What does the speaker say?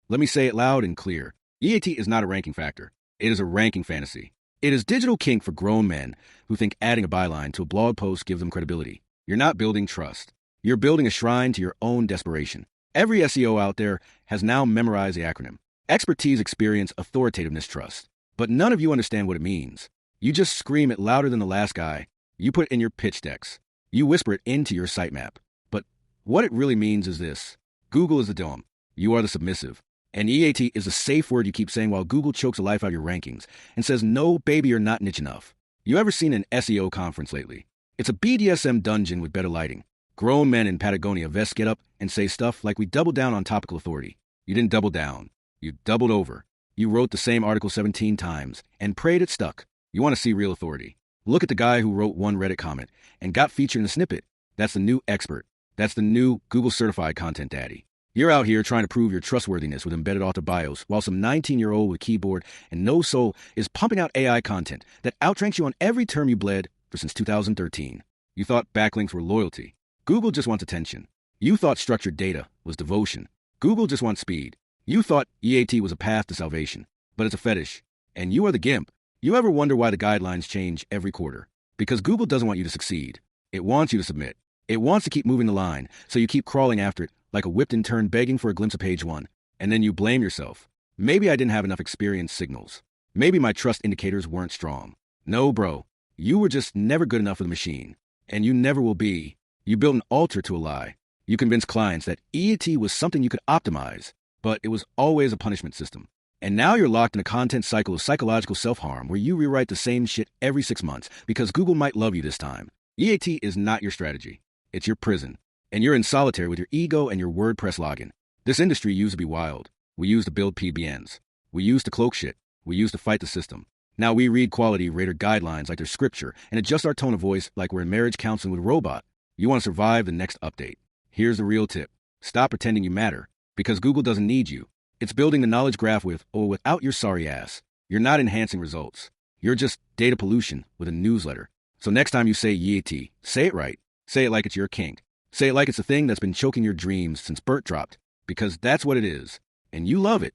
Let me say it loud and clear. EAT is not a ranking factor. It is a ranking fantasy. It is digital kink for grown men who think adding a byline to a blog post gives them credibility. You're not building trust. You're building a shrine to your own desperation. Every SEO out there has now memorized the acronym. Expertise, experience, authoritativeness, trust. But none of you understand what it means. You just scream it louder than the last guy. You put it in your pitch decks. You whisper it into your sitemap. But what it really means is this. Google is the dome. You are the submissive. And EAT is a safe word you keep saying while Google chokes the life out of your rankings and says, no, baby, you're not niche enough. You ever seen an SEO conference lately? It's a BDSM dungeon with better lighting. Grown men in Patagonia vests get up and say stuff like, we doubled down on topical authority. You didn't double down. You doubled over. You wrote the same article 17 times and prayed it stuck. You want to see real authority? Look at the guy who wrote one Reddit comment and got featured in a snippet. That's the new expert. That's the new Google certified content daddy. You're out here trying to prove your trustworthiness with embedded author bios, while some 19-year-old with keyboard and no soul is pumping out AI content that outranks you on every term you bled for since 2013. You thought backlinks were loyalty. Google just wants attention. You thought structured data was devotion. Google just wants speed. You thought EAT was a path to salvation, but it's a fetish. And you are the gimp. You ever wonder why the guidelines change every quarter? Because Google doesn't want you to succeed. It wants you to submit. It wants to keep moving the line, so you keep crawling after it like a whipped intern begging for a glimpse of page one. And then you blame yourself. Maybe I didn't have enough experience signals. Maybe my trust indicators weren't strong. No, bro. You were just never good enough for the machine. And you never will be. You built an altar to a lie. You convinced clients that EAT was something you could optimize, but it was always a punishment system. And now you're locked in a content cycle of psychological self-harm where you rewrite the same shit every 6 months because Google might love you this time. EAT is not your strategy. It's your prison. And you're in solitary with your ego and your WordPress login. This industry used to be wild. We used to build PBNs. We used to cloak shit. We used to fight the system. Now we read quality rater guidelines like they're scripture and adjust our tone of voice like we're in marriage counseling with a robot. You want to survive the next update. Here's the real tip. Stop pretending you matter, because Google doesn't need you. It's building the knowledge graph with or without your sorry ass. You're not enhancing results. You're just data pollution with a newsletter. So next time you say EAT, say it right. Say it like it's your kink. Say it like it's a thing that's been choking your dreams since Bert dropped, because that's what it is. And you love it.